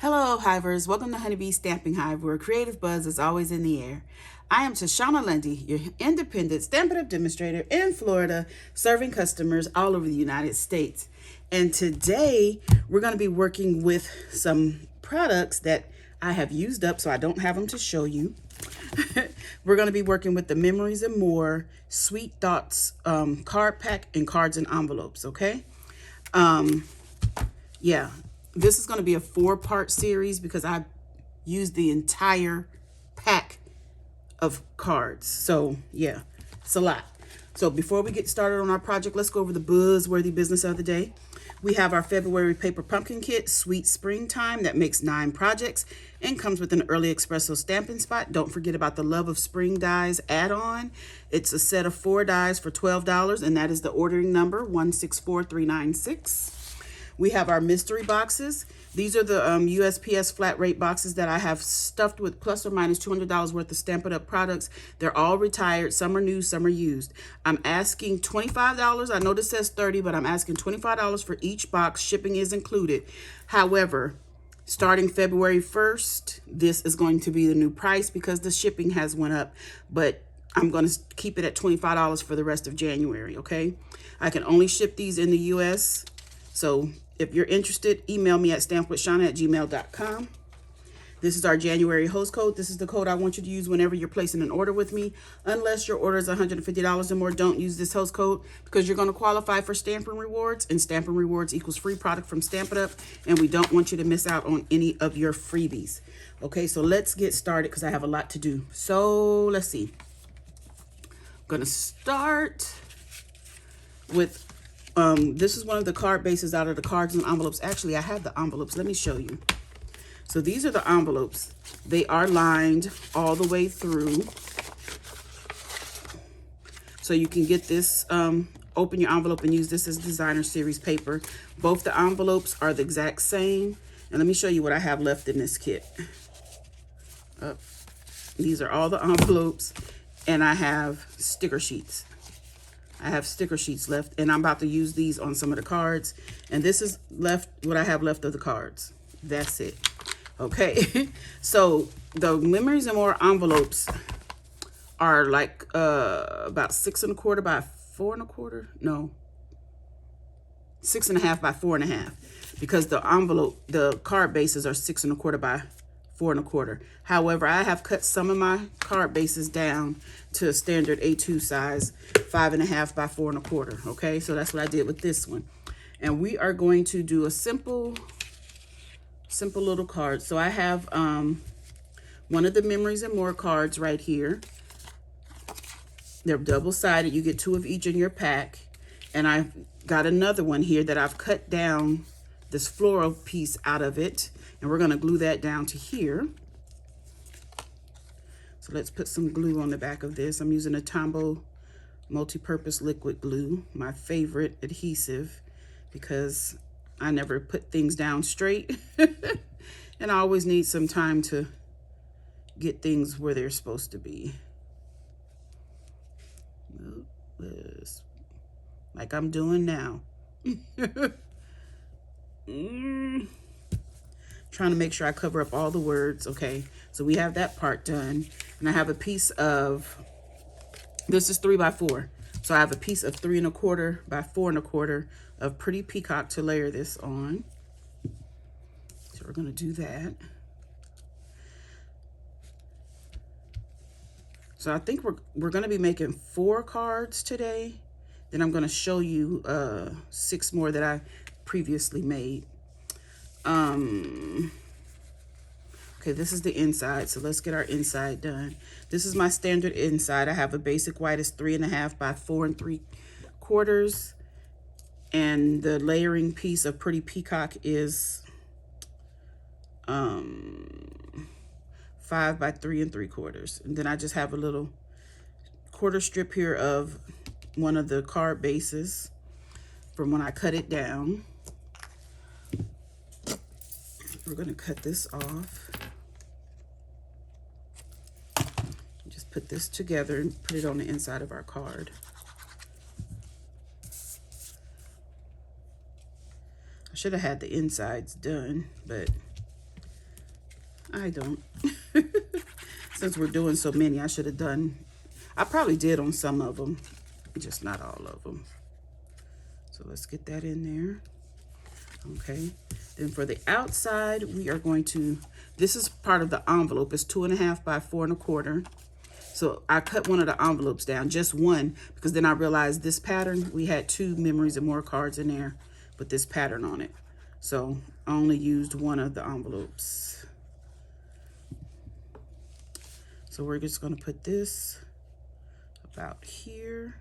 Hello, Hivers. Welcome to Honeybee Stamping Hive, where creative buzz is always in the air. I am Tashana Lundy, your independent Stampin' Up demonstrator in Florida, serving customers all over the United States. And today, we're going to be working with some products that I have used up, so I don't have them to show you. We're going to be working with the Memories and More Sweet Thoughts card pack and cards and envelopes, okay? Yeah. This is going to be a 4-part series because I used the entire pack of cards. So yeah, it's a lot. So before we get started on our project, let's go over the buzzworthy business of the day. We have our February paper pumpkin kit, Sweet Springtime, that makes 9 projects and comes with an early espresso stamping spot. Don't forget about the Love of Spring dies add-on. It's a set of 4 dies for $12, and that is the ordering number 164396. We have our mystery boxes. These are the USPS flat rate boxes that I have stuffed with plus or minus $200 worth of Stampin' Up products. They're all retired. Some are new, some are used. I'm asking $25. I know this says $30, but I'm asking $25 for each box. Shipping is included. However, starting February 1st, this is going to be the new price because the shipping has went up, but I'm going to keep it at $25 for the rest of January, okay? I can only ship these in the US, so if you're interested, email me at stampwithshana@gmail.com. This is our January host code. This is the code I want you to use whenever you're placing an order with me. Unless your order is $150 or more, don't use this host code because you're going to qualify for Stampin' Rewards, and Stampin' Rewards equals free product from Stampin' Up, and we don't want you to miss out on any of your freebies. Okay, so let's get started because I have a lot to do. So let's see. I'm going to start with this is one of the card bases out of the cards and envelopes. Actually, I have the envelopes. Let me show you. So these are the envelopes. They are lined all the way through. So you can get this, open your envelope and use this as designer series paper. Both the envelopes are the exact same. And let me show you what I have left in this kit. These are all the envelopes, and I have sticker sheets. I have sticker sheets left, and I'm about to use these on some of the cards. And this is left, what I have left of the cards. That's it. Okay. So the Memories and More envelopes are like about 6 1/4 by 4 1/4. No, 6 1/2 by 4 1/2, because the envelope, the card bases are 6 1/4 by 4 1/4. However, I have cut some of my card bases down to a standard A2 size, 5 1/2 by 4 1/4. Okay, so that's what I did with this one. And we are going to do a simple little card. So I have one of the Memories and More cards right here. They're double-sided. You get 2 of each in your pack. And I've got another one here that I've cut down this floral piece out of it. And we're going to glue that down to here. So let's put some glue on the back of this. I'm using a Tombow multi-purpose liquid glue, my favorite adhesive, because I never put things down straight. And I always need some time to get things where they're supposed to be. Like I'm doing now. Trying to make sure I cover up all the words. Okay, so we have that part done, and I have a piece of, this is 3 by 4, so I have a piece of 3 1/4 by 4 1/4 of Pretty Peacock to layer this on. So we're going to do that. So I think we're going to be making 4 cards today. Then I'm going to show you 6 more that I previously made. Okay, this is the inside, so let's get our inside done. This is my standard inside. I have a basic white is 3 1/2 by 4 3/4, and the layering piece of Pretty Peacock is 5 by 3 3/4, and then I just have a little quarter strip here of one of the card bases from when I cut it down. We're going to cut this off. Just put this together and put it on the inside of our card. I should have had the insides done, but I don't. Since we're doing so many, I should have done, I probably did on some of them, just not all of them. So let's get that in there. Okay, then for the outside, we are going to, this is part of the envelope. It's 2.5 by 4 1/4. So I cut one of the envelopes down, just one, because then I realized this pattern, we had 2 memories and more cards in there with this pattern on it. So I only used one of the envelopes. So we're just going to put this about here.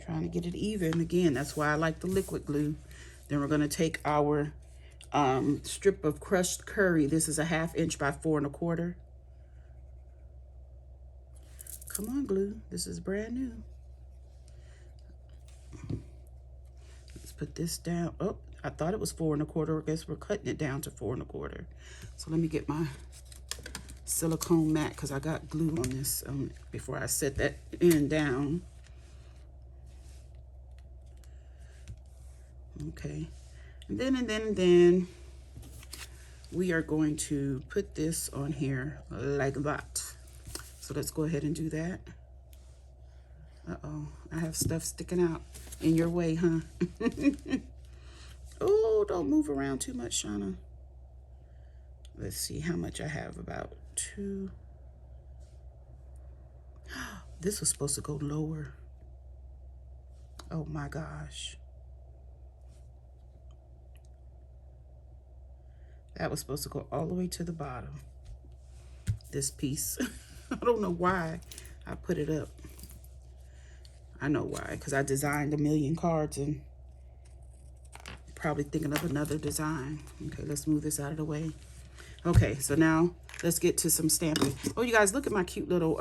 Trying to get it even. Again, that's why I like the liquid glue. Then we're going to take our strip of crushed curry. This is a 1/2 inch by 4 1/4. Come on, glue. This is brand new. Let's put this down. Oh, I thought it was 4 1/4. I guess we're cutting it down to 4 1/4. So let me get my silicone mat because I got glue on this before I set that end down. Okay, and then we are going to put this on here like that. So let's go ahead and do that. Uh-oh, I have stuff sticking out in your way, huh? Oh, don't move around too much, Shauna. Let's see how much I have, about 2. This was supposed to go lower. Oh my gosh. That was supposed to go all the way to the bottom. This piece. I don't know why I put it up. I know why, because I designed a million cards and probably thinking of another design. Okay, let's move this out of the way. Okay, so now let's get to some stamping. Oh, you guys, look at my cute little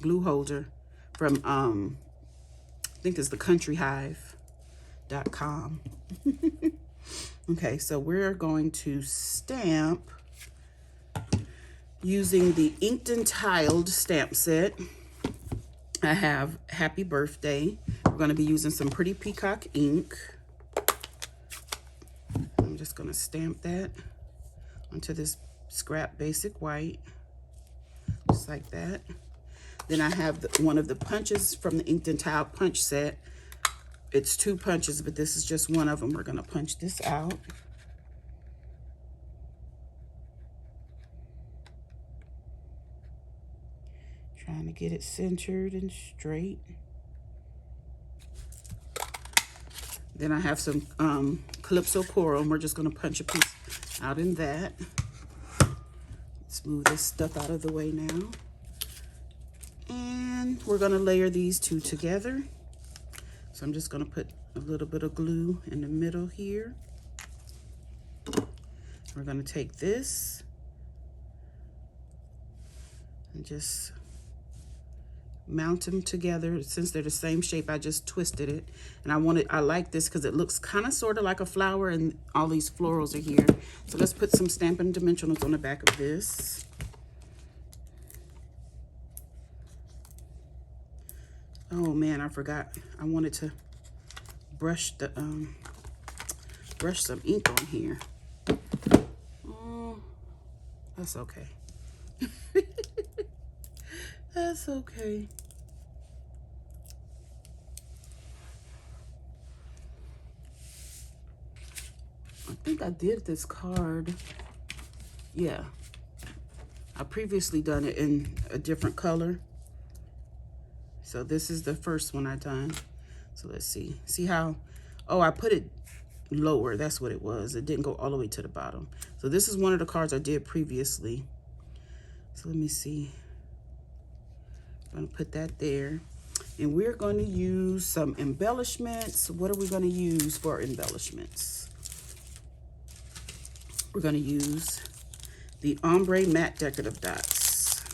glue holder from, I think it's the countryhive.com. Okay, so we're going to stamp using the inked and tiled stamp set. I have Happy Birthday. We're going to be using some Pretty Peacock ink. I'm just going to stamp that onto this scrap basic white, just like that. Then I have one of the punches from the inked and tiled punch set. It's 2 punches, but this is just one of them. We're going to punch this out. Trying to get it centered and straight. Then I have some Calypso Coral, and we're just going to punch a piece out in that. Let's move this stuff out of the way now. And we're going to layer these 2 together. So I'm just going to put a little bit of glue in the middle here. We're going to take this and just mount them together. Since they're the same shape, I just twisted it. And I like this because it looks kind of sort of like a flower, and all these florals are here. So let's put some Stampin' Dimensionals on the back of this. Oh man, I forgot. I wanted to brush the brush some ink on here. Oh, that's okay. That's okay. I think I did this card. Yeah. I previously done it in a different color. So this is the first one I done. So let's see. See how, oh, I put it lower. That's what it was. It didn't go all the way to the bottom. So this is one of the cards I did previously. So let me see. I'm gonna put that there. And we're going to use some embellishments. What are we going to use for embellishments? We're going to use the Ombre Matte Decorative Dots.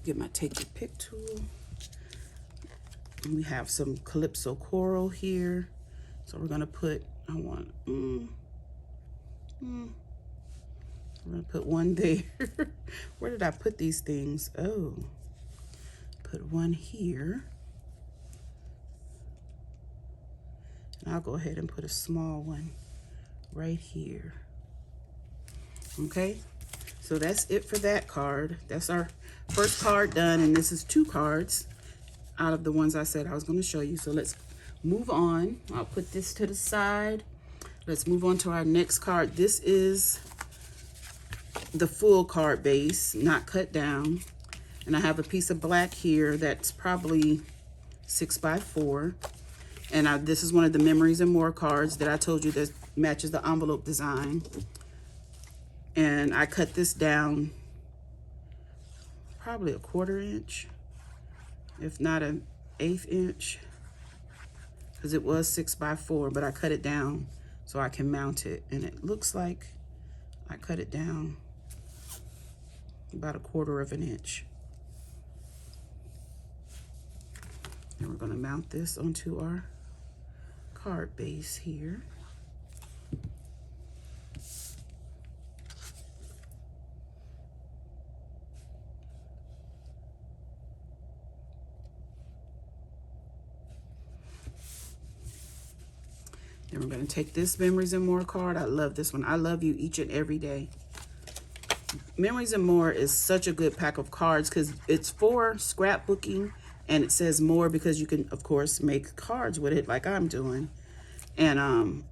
Get my Take Your Pick tool. And we have some Calypso Coral here. So we're going to put, we're going to put one there. Where did I put these things? Oh, put one here. And I'll go ahead and put a small one right here. Okay, so that's it for that card. That's our first card done, and this is 2 cards out of the ones I said I was going to show you. So let's move on. I'll put this to the side. Let's move on to our next card. This is the full card base, not cut down. And I have a piece of black here that's probably 6 by 4. And this is one of the Memories and More cards that I told you that matches the envelope design. And I cut this down probably a 1/4 inch, if not an 1/8 inch, because it was 6 by 4, but I cut it down so I can mount it. And it looks like I cut it down about a 1/4 of an inch. And we're going to mount this onto our card base here. Then we're going to take this Memories and More card. I love this one. I love you each and every day. Memories and More is such a good pack of cards because it's for scrapbooking, and it says more because you can, of course, make cards with it like I'm doing. And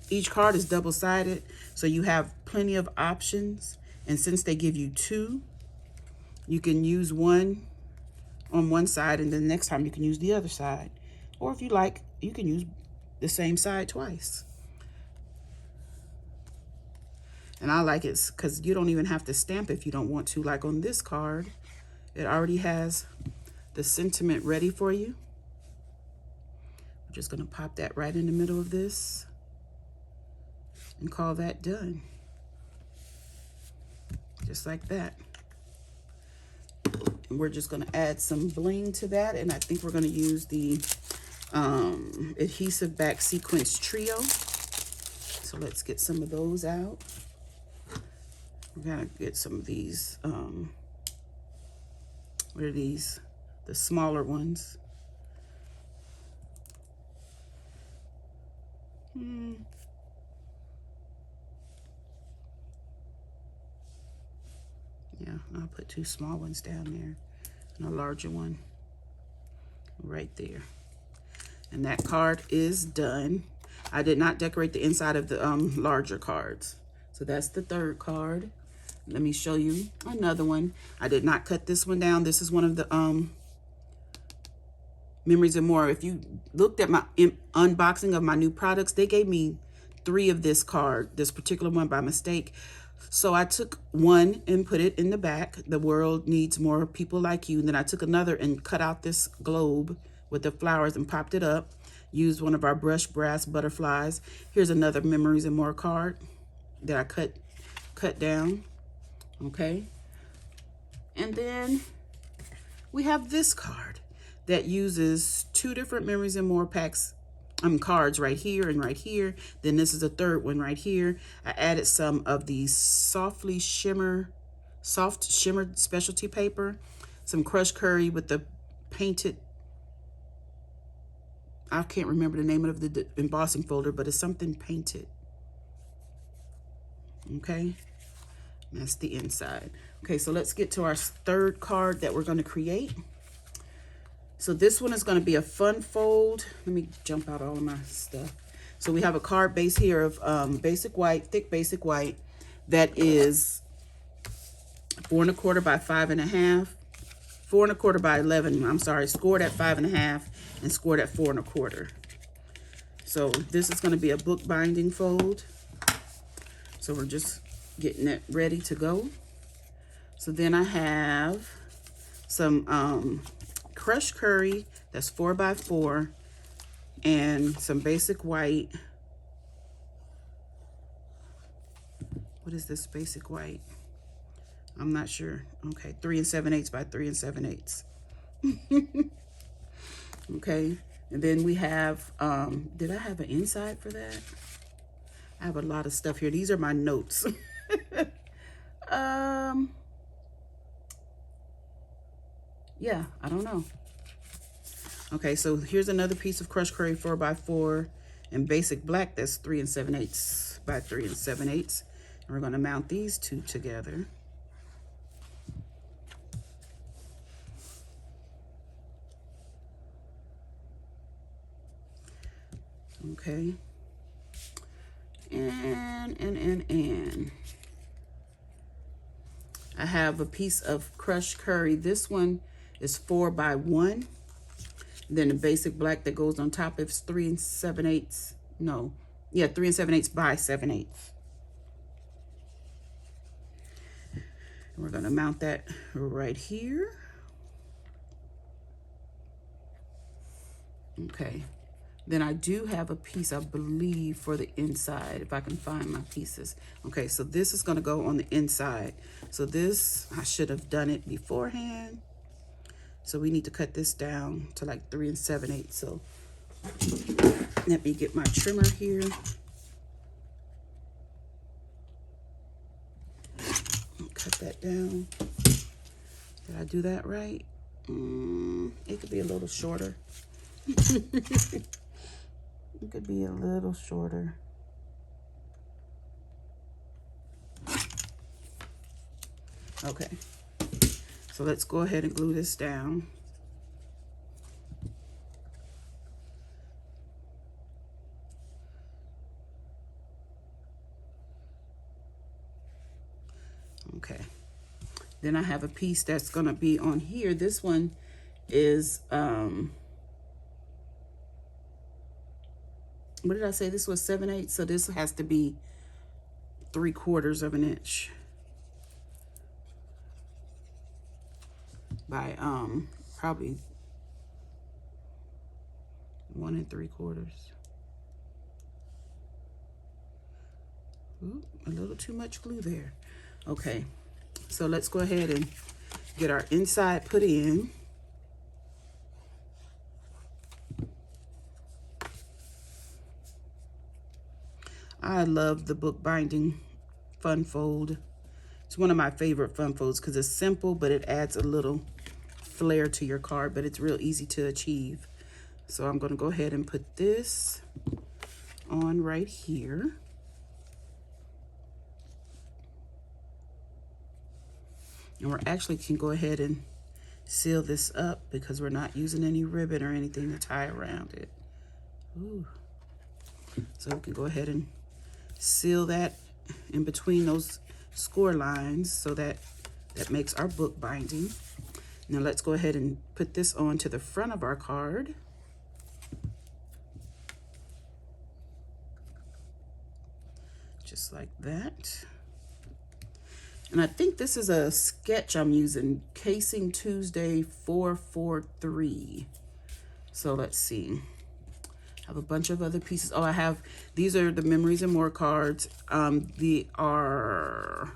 each card is double-sided, so you have plenty of options. And since they give you 2, you can use one on one side, and then the next time you can use the other side. Or if you like, you can use the same side twice. And I like it because you don't even have to stamp if you don't want to. Like on this card, it already has the sentiment ready for you. We're just going to pop that right in the middle of this and call that done. Just like that. And we're just going to add some bling to that. And I think we're going to use the adhesive back sequence trio. So let's get some of those out. We're going to get some of these, what are these? The smaller ones. Yeah, I'll put 2 small ones down there and a larger one right there. And that card is done. I did not decorate the inside of the larger cards. So that's the 3rd card. Let me show you another one. I did not cut this one down. This is one of the Memories and More. If you looked at my unboxing of my new products, they gave me 3 of this card, this particular one by mistake. So I took one and put it in the back. The world needs more people like you. And then I took another and cut out this globe with the flowers and popped it up. Used one of our brushed brass butterflies. Here's another Memories and More card that I cut down. Okay. And then we have this card that uses 2 different Memories and More packs, cards right here and right here. Then this is a 3rd one right here. I added some of the soft shimmer specialty paper, some crushed curry with the painted, I can't remember the name of the embossing folder, but it's something painted. Okay, and that's the inside. Okay, so let's get to our 3rd card that we're going to create. So this one is going to be a fun fold. Let me jump out all of my stuff. So we have a card base here of basic white, thick basic white, that is 4 1/4 by 5 1/2, 4 1/4 by 11. I'm sorry, scored at 5 1/2 and scored at 4 1/4. So this is going to be a book binding fold. So we're just getting it ready to go. So then I have some crushed curry that's 4 by 4 and some basic white. What is this basic white? I'm not sure. Okay, 3 7/8 by 3 7/8. Okay, and then we have, did I have an inside for that? I have a lot of stuff here. These are my notes. Yeah, I don't know. Okay, so here's another piece of crushed curry 4 by 4 And basic black, that's 3 7/8 by 3 7/8. And we're going to mount these two together. Okay. And I have a piece of crushed curry. This one is 4 by 1. Then the basic black that goes on top is 3 7/8. No, yeah, 3 7/8 by 7/8. We're gonna mount that right here. Okay. Then I do have a piece, I believe, for the inside, if I can find my pieces. Okay, so this is gonna go on the inside. So this, I should have done it beforehand. So we need to cut this down to like 3 7/8. So let me get my trimmer here. Cut that down. Did I do that right? It could be a little shorter. It could be a little shorter. Okay. So let's go ahead and glue this down. Okay. Then I have a piece that's gonna be on here. This one is, what did I say? This was 7/8, so this has to be 3/4 of an inch by probably 1 3/4. Ooh, a little too much glue there. Okay, so let's go ahead and get our inside put in. I love the book binding fun fold. It's one of my favorite fun folds because it's simple, but it adds a little flair to your card, but it's real easy to achieve. So I'm going to go ahead and put this on right here. And we're actually can go ahead and seal this up because we're not using any ribbon or anything to tie around it. Ooh. So we can go ahead and seal that in between those score lines so that makes our book binding. Now let's go ahead and put this on to the front of our card. Just like that. And I think this is a sketch I'm using, Casing Tuesday 443. So let's see. I have a bunch of other pieces. Oh, I have, these are the Memories and More cards. They are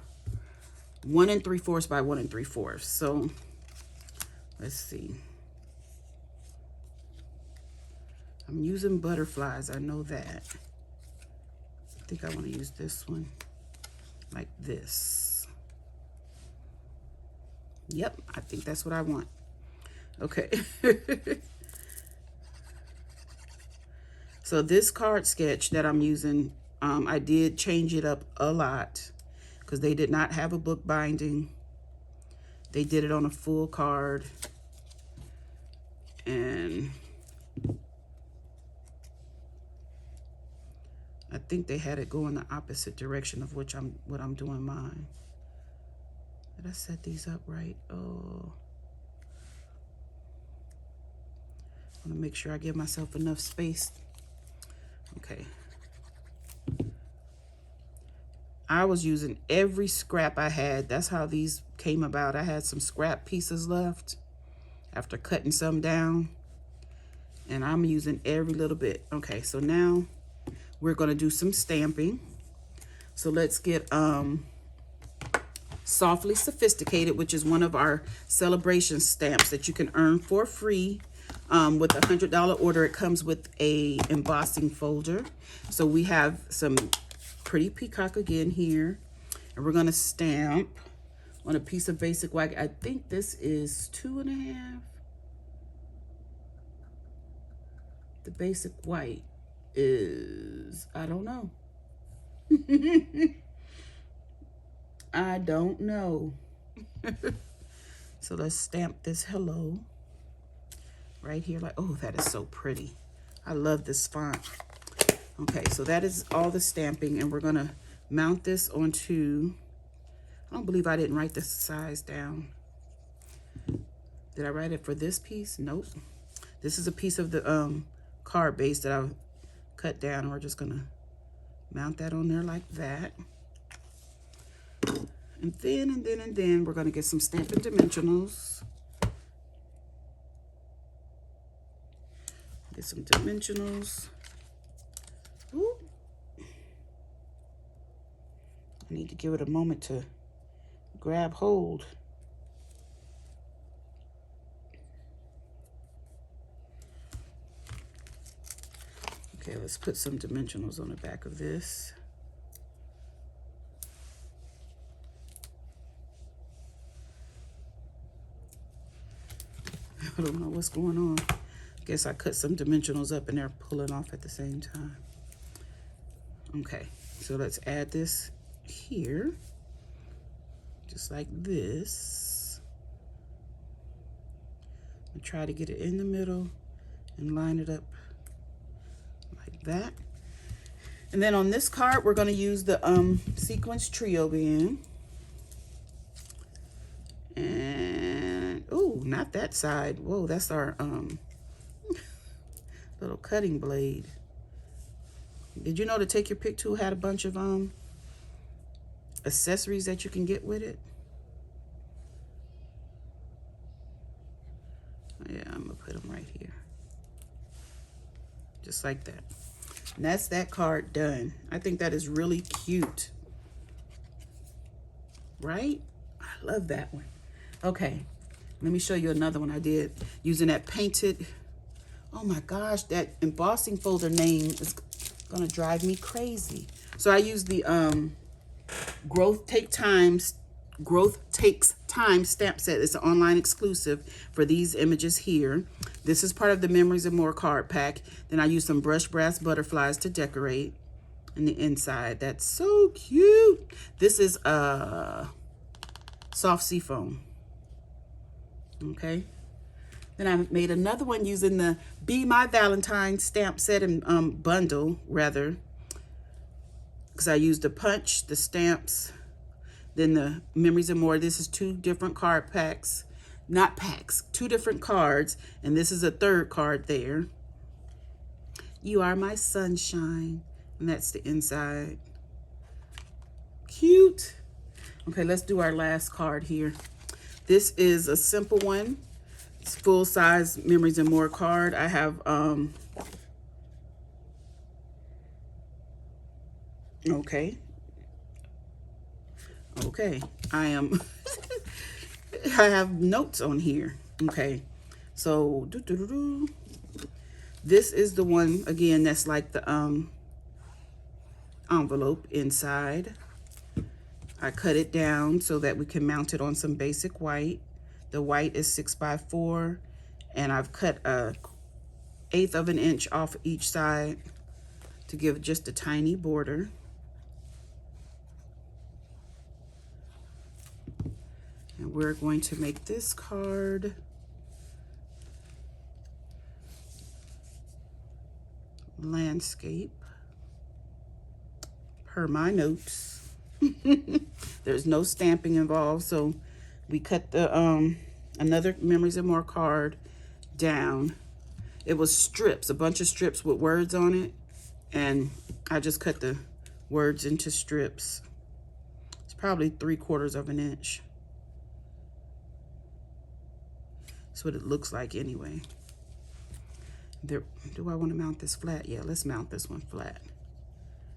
1 3/4 by 1 3/4. So let's see. I'm using butterflies, I know that. I think I want to use this one like this. Yep, I think that's what I want. Okay. So this card sketch that I'm using, I did change it up a lot because they did not have a book binding. They did it on a full card. And I think they had it go in the opposite direction of what I'm doing mine. Did I set these up right? Oh. I want to make sure I give myself enough space. Okay. I was using every scrap I had. That's how these came about. I had some scrap pieces left after cutting some down. And I'm using every little bit. Okay, so now we're going to do some stamping. So let's get Softly Sophisticated, which is one of our Sale-A-Bration stamps that you can earn for free. With a $100 order, it comes with a embossing folder. So we have some pretty peacock again here. And we're going to stamp on a piece of basic white. I think this is 2.5. The basic white. is, I don't know. I don't know. So let's stamp this hello right here. Like, oh, that is so pretty. I love this font. Okay, so that is all the stamping, and we're gonna mount this onto, I don't believe I didn't write the size down. Did I write it for this piece? Nope. This is a piece of the card base that I cut down, and we're just gonna mount that on there like that. And then we're gonna get some Stampin' Dimensionals. Get some dimensionals. Ooh. I need to give it a moment to grab hold. Okay, let's put some dimensionals on the back of this. I don't know what's going on. Guess I cut some dimensionals up and they're pulling off at the same time. Okay, so let's add this here, just like this. And try to get it in the middle and line it up like that. And then on this card, we're going to use the sequence trio band. And, oh, not that side. Whoa, that's our little cutting blade. Did you know the Take Your Pick tool had a bunch of accessories that you can get with it? Yeah, I'm gonna put them right here. Just like that. And that's that card done. I think that is really cute. Right? I love that one. Okay, let me show you another one I did using that painted. Oh my gosh, that embossing folder name is gonna drive me crazy. So I use the Growth Takes Time stamp set. It's an online exclusive for these images here. This is part of the Memories and More card pack. Then I use some brushed brass butterflies to decorate in the inside. That's so cute. This is soft seafoam. Okay. Then I made another one using the Be My Valentine stamp set and bundle, rather, because I used the punch, the stamps, then the Memories and More. This is 2 different card packs, not packs, 2 different cards, and this is a 3rd card there. You Are My Sunshine, and that's the inside. Cute. Okay, let's do our last card here. This is a simple one. It's full-size Memories and More card. I have okay, I am I have notes on here. Okay, so this is the one again that's like the envelope inside. I cut it down so that we can mount it on some basic white. The white is 6x4, and I've cut a 1/8 of an inch off each side to give just a tiny border. And we're going to make this card landscape per my notes. There's no stamping involved, so we cut the another Memories and More card down. It was strips, a bunch of strips with words on it, and I just cut the words into strips. It's probably 3/4 of an inch. That's what it looks like anyway. There, do I want to mount this flat? Yeah, let's mount this one flat,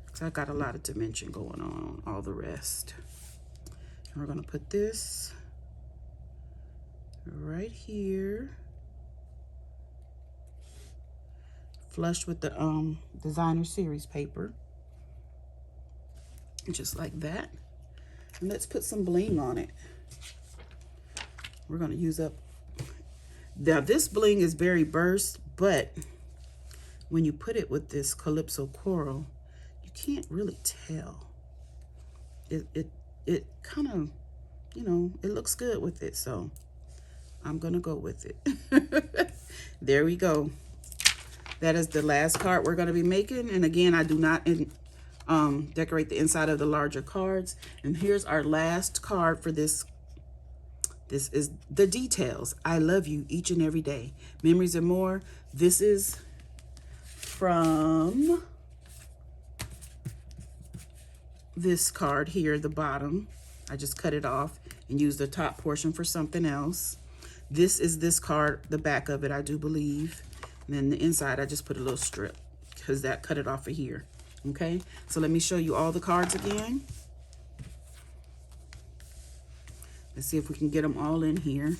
because I got a lot of dimension going on all the rest. And we're going to put this right here, flush with the designer series paper, just like that. And let's put some bling on it. We're going to use up, now this bling is very burst, but when you put it with this Calypso Coral, you can't really tell. It kind of, you know, it looks good with it, so I'm gonna go with it. There we go. That is the last card we're gonna be making. And again, I do not decorate the inside of the larger cards. And here's our last card for this. This is the details. I love you each and every day. Memories and more. This is from this card here, the bottom. I just cut it off and used the top portion for something else. This is this card, the back of it, I do believe. And then the inside, I just put a little strip because that cut it off of here. Okay, so let me show you all the cards again. Let's see if we can get them all in here.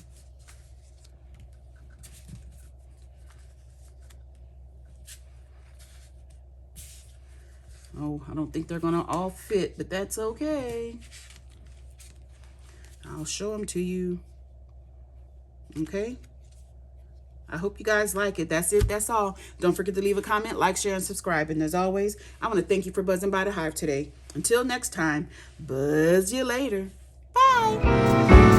Oh, I don't think they're gonna all fit, but that's okay. I'll show them to you. Okay. I hope you guys like it. That's it. That's all. Don't forget to leave a comment, like, share, and subscribe. And as always, I want to thank you for buzzing by the Hive today. Until next time, buzz you later. Bye.